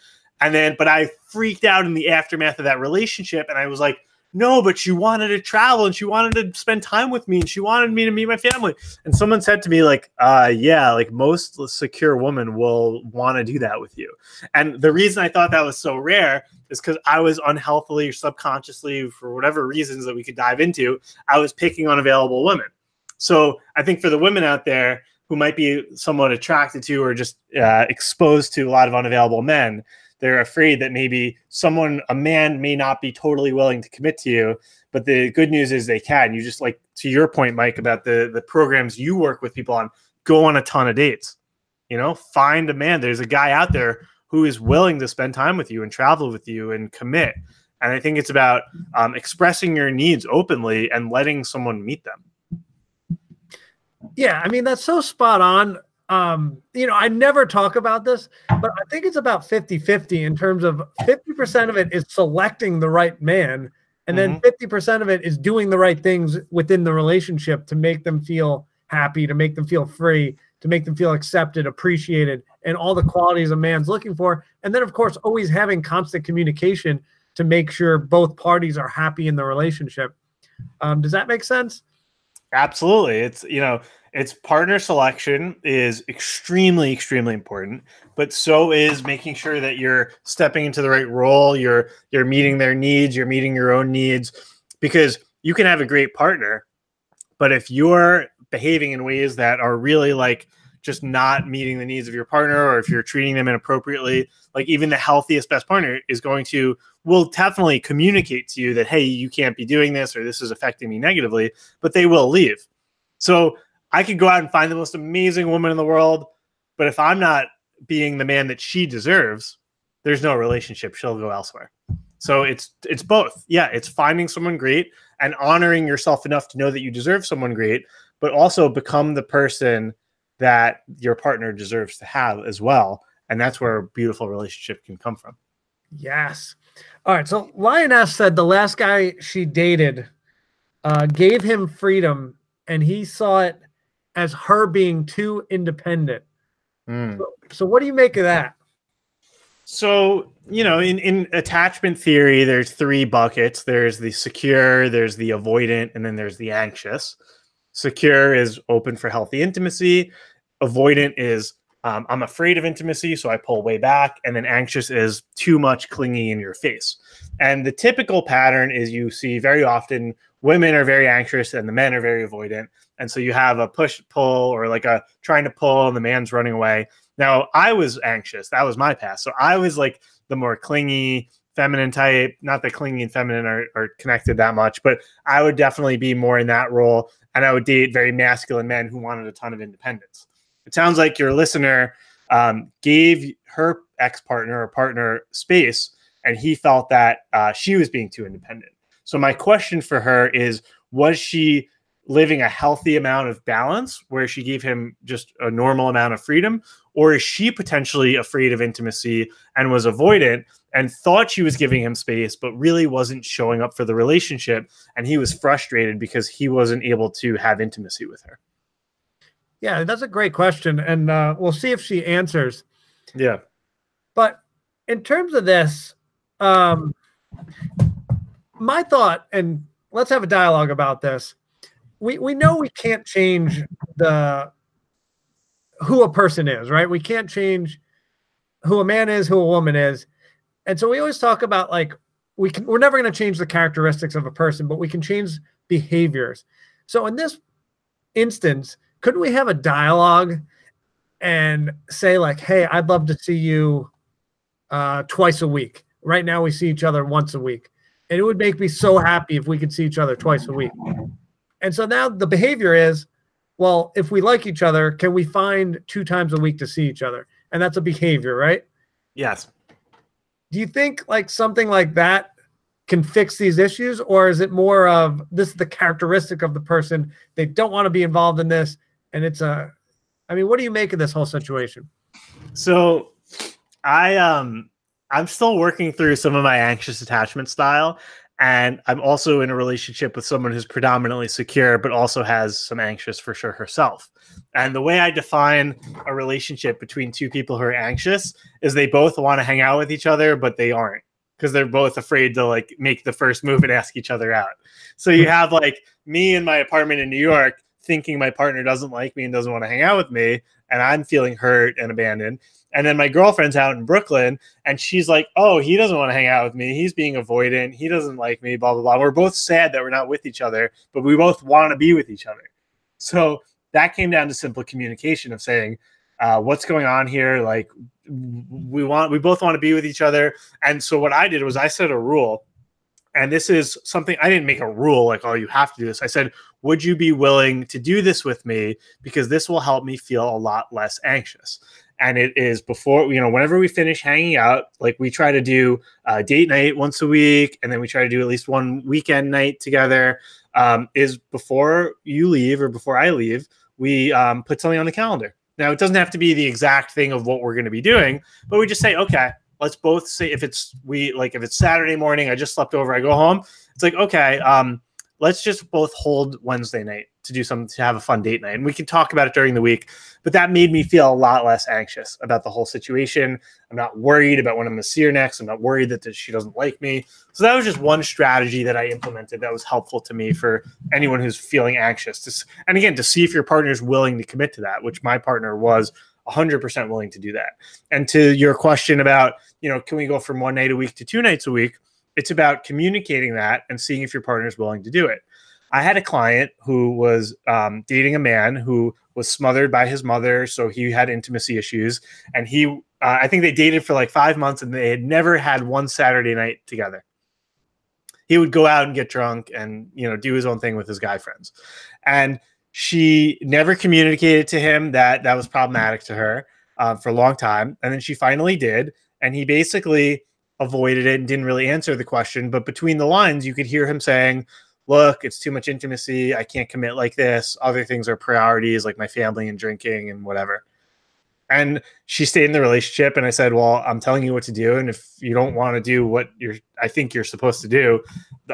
But I freaked out in the aftermath of that relationship. And I was like, no, but she wanted to travel and she wanted to spend time with me and she wanted me to meet my family. And someone said to me, like, yeah, like most secure women will want to do that with you. And the reason I thought that was so rare is because I was unhealthily or subconsciously, for whatever reasons that we could dive into, I was picking unavailable women. So I think for the women out there who might be somewhat attracted to or just exposed to a lot of unavailable men, they're afraid that maybe a man may not be totally willing to commit to you. But the good news is they can. You just, like, to your point, Mike, about the programs you work with people on, go on a ton of dates. Find a man. There's a guy out there who is willing to spend time with you and travel with you and commit. And I think it's about expressing your needs openly and letting someone meet them. Yeah, I mean, that's so spot on. I never talk about this, but I think it's about 50-50 in terms of 50% of it is selecting the right man. And then 50% of it is doing the right things within the relationship to make them feel happy, to make them feel free, to make them feel accepted, appreciated, and all the qualities a man's looking for. And then, of course, always having constant communication to make sure both parties are happy in the relationship. Does that make sense? Absolutely. It's partner selection is extremely, extremely important, but so is making sure that you're stepping into the right role. You're meeting their needs. You're meeting your own needs, because you can have a great partner, but if you're behaving in ways that are really like just not meeting the needs of your partner, or if you're treating them inappropriately, like even the healthiest, best partner will definitely communicate to you that, hey, you can't be doing this, or this is affecting me negatively, but they will leave. So I could go out and find the most amazing woman in the world, but if I'm not being the man that she deserves, there's no relationship. She'll go elsewhere. So it's both. Yeah, it's finding someone great and honoring yourself enough to know that you deserve someone great, but also become the person that your partner deserves to have as well. And that's where a beautiful relationship can come from. Yes. All right. So Lioness said the last guy she dated gave him freedom, and he saw it as her being too independent. So what do you make of that? So, in attachment theory, there's three buckets. There's the secure, there's the avoidant, and then there's the anxious. Secure is open for healthy intimacy. Avoidant is I'm afraid of intimacy, so I pull way back. And then anxious is too much clinging in your face. And the typical pattern is you see very often women are very anxious and the men are very avoidant. And so you have a push pull or like a trying to pull and the man's running away. Now, I was anxious. That was my past. So I was like the more clingy, feminine type. Not that clingy and feminine are connected that much, but I would definitely be more in that role. And I would date very masculine men who wanted a ton of independence. It sounds like your listener gave her ex-partner or partner space, and he felt that she was being too independent. So my question for her is, was she living a healthy amount of balance where she gave him just a normal amount of freedom? Or is she potentially afraid of intimacy and was avoidant and thought she was giving him space, but really wasn't showing up for the relationship? And he was frustrated because he wasn't able to have intimacy with her. Yeah, that's a great question. And we'll see if she answers. Yeah. But in terms of this, my thought, and let's have a dialogue about this. We know we can't change who a person is, right? We can't change who a man is, who a woman is. And so we always talk about like, we're never going to change the characteristics of a person, but we can change behaviors. So in this instance, couldn't we have a dialogue and say like, hey, I'd love to see you twice a week. Right now we see each other once a week. And it would make me so happy if we could see each other twice a week. And so now the behavior is, well, if we like each other, can we find 2 times a week to see each other? And that's a behavior, right? Yes. Do you think like something like that can fix these issues? Or is it more of this is the characteristic of the person? They don't want to be involved in this. And it's I mean, what do you make of this whole situation? So I'm still working through some of my anxious attachment style. And I'm also in a relationship with someone who's predominantly secure, but also has some anxious for sure herself. And the way I define a relationship between two people who are anxious is they both want to hang out with each other, but they aren't because they're both afraid to like make the first move and ask each other out. So you have like me in my apartment in New York thinking my partner doesn't like me and doesn't want to hang out with me. And I'm feeling hurt and abandoned. And then my girlfriend's out in Brooklyn and she's like, oh, he doesn't want to hang out with me. He's being avoidant. He doesn't like me, blah, blah, blah. We're both sad that we're not with each other, but we both want to be with each other. So that came down to simple communication of saying, what's going on here? Like we both want to be with each other. And so what I did was I set a rule. And this is something I didn't make a rule like, oh, you have to do this. I said, would you be willing to do this with me? Because this will help me feel a lot less anxious. And it is before, whenever we finish hanging out, like we try to do a date night once a week. And then we try to do at least one weekend night together. Is before you leave or before I leave, we put something on the calendar. Now, it doesn't have to be the exact thing of what we're going to be doing, but we just say, okay, let's both say if it's Saturday morning, I just slept over, I go home. It's like, okay, let's just both hold Wednesday night to have a fun date night. And we can talk about it during the week. But that made me feel a lot less anxious about the whole situation. I'm not worried about when I'm going to see her next. I'm not worried that she doesn't like me. So that was just one strategy that I implemented that was helpful to me for anyone who's feeling anxious. And again, to see if your partner is willing to commit to that, which my partner was 100% willing to do that. And to your question about, can we go from one night a week to 2 nights a week? It's about communicating that and seeing if your partner is willing to do it. I had a client who was dating a man who was smothered by his mother. So he had intimacy issues. And I think they dated for like 5 months and they had never had one Saturday night together. He would go out and get drunk and, do his own thing with his guy friends. And she never communicated to him that was problematic to her for a long time. And then she finally did. And he basically avoided it and didn't really answer the question. But between the lines, you could hear him saying, look, it's too much intimacy. I can't commit like this. Other things are priorities like my family and drinking and whatever. And she stayed in the relationship. And I said, well, I'm telling you what to do. And if you don't want to do what I think you're supposed to do,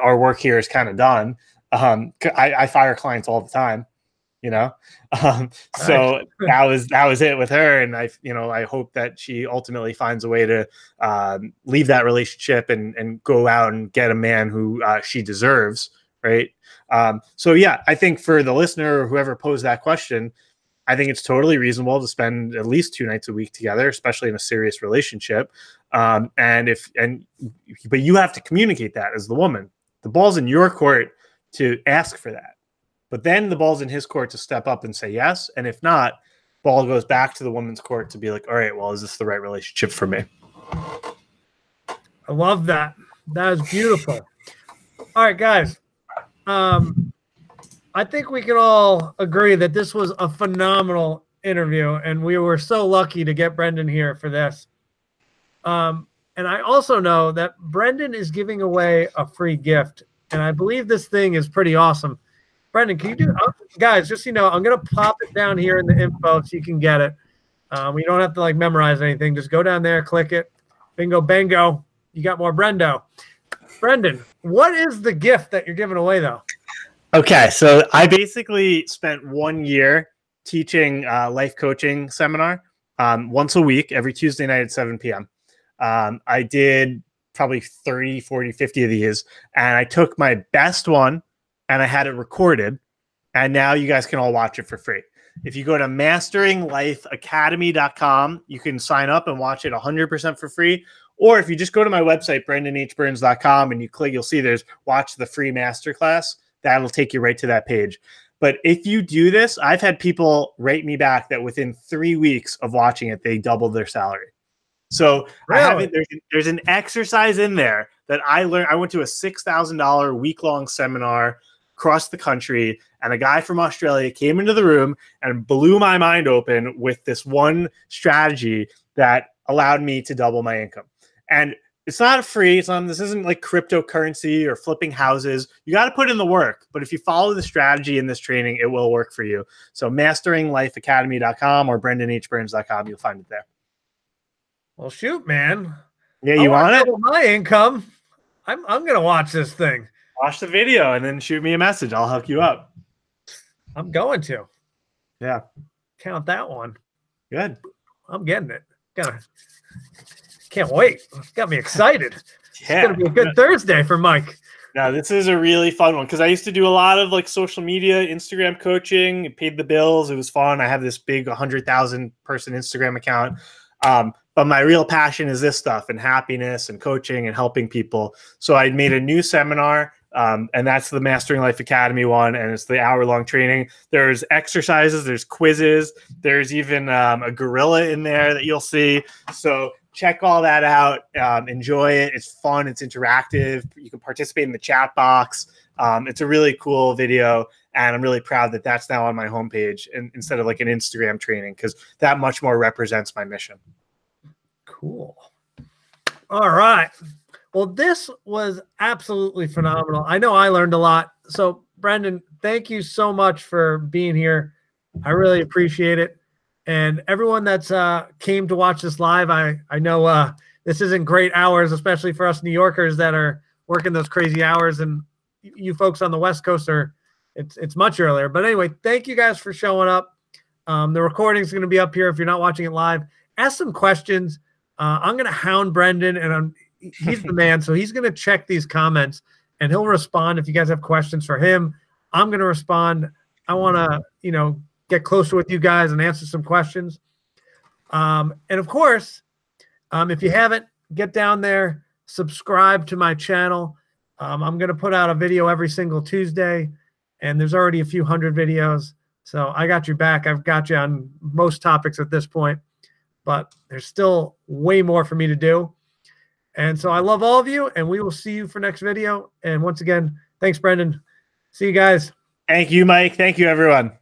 our work here is kind of done. I fire clients all the time. So that was it with her. And I hope that she ultimately finds a way to leave that relationship and go out and get a man who she deserves, right? So yeah, I think for the listener or whoever posed that question, I think it's totally reasonable to spend at least 2 nights a week together, especially in a serious relationship. But you have to communicate that as the woman. The ball's in your court to ask for that. But then the ball's in his court to step up and say yes. And if not, ball goes back to the woman's court to be like, all right, well, is this the right relationship for me? I love that. That is beautiful. All right, guys. I think we can all agree that this was a phenomenal interview, and we were so lucky to get Brendan here for this. And I also know that Brendan is giving away a free gift, and I believe this thing is pretty awesome. Brendan, can you do guys, just so you know, I'm going to pop it down here in the info so you can get it. You don't have to like memorize anything. Just go down there, click it. Bingo, bango. You got more Brendo. Brendan, what is the gift that you're giving away, though? Okay, so I basically spent 1 year teaching life coaching seminar once a week, every Tuesday night at 7 p.m. I did probably 30, 40, 50 of these, and I took my best one, and I had it recorded, and now you guys can all watch it for free. If you go to masteringlifeacademy.com, you can sign up and watch it 100% for free. Or if you just go to my website, brendanhburns.com, and you click, you'll see there's watch the free masterclass. That'll take you right to that page. But if you do this, I've had people rate me back that within 3 weeks of watching it, they doubled their salary. So really? there's an exercise in there that I learned. I went to a $6,000 week-long seminar across the country, and a guy from Australia came into the room and blew my mind open with this one strategy that allowed me to double my income. And it's not free. This isn't like cryptocurrency or flipping houses. You got to put in the work. But if you follow the strategy in this training, it will work for you. So masteringlifeacademy.com or brendanhburns.com, you'll find it there. Well, shoot, man. Yeah, you want it? My income. I'm gonna watch this thing. Watch the video and then shoot me a message. I'll hook you up. I'm going to. Yeah. Count that one. Good. I'm getting it. Can't wait. It's got me excited. Yeah. It's gonna be a good Thursday for Mike. Now, this is a really fun one because I used to do a lot of like social media, Instagram coaching. It paid the bills. It was fun. I have this big 100,000 person Instagram account. But my real passion is this stuff and happiness and coaching and helping people. So I made a new seminar, and that's the Mastering Life Academy one, and it's the hour-long training. There's exercises, there's quizzes, there's even a gorilla in there that you'll see. So check all that out. Enjoy it. It's fun. It's interactive. You can participate in the chat box. It's a really cool video, and I'm really proud that that's now on my homepage instead of like an Instagram training, because that much more represents my mission. Cool. All right. Well, this was absolutely phenomenal. I know I learned a lot. So, Brendan, thank you so much for being here. I really appreciate it. And everyone that's came to watch this live, I know this isn't great hours, especially for us New Yorkers that are working those crazy hours. And you folks on the West Coast it's much earlier. But anyway, thank you guys for showing up. The recording is going to be up here if you're not watching it live. Ask some questions. I'm going to hound Brendan, and he's the man, so he's going to check these comments, and he'll respond if you guys have questions for him. I'm going to respond. I want to, get closer with you guys and answer some questions. And, of course, if you haven't, get down there, subscribe to my channel. I'm going to put out a video every single Tuesday, and there's already a few hundred videos, so I got your back. I've got you on most topics at this point. But there's still way more for me to do. And so I love all of you, and we will see you for next video. And once again, thanks, Brendan. See you guys. Thank you, Mike. Thank you, everyone.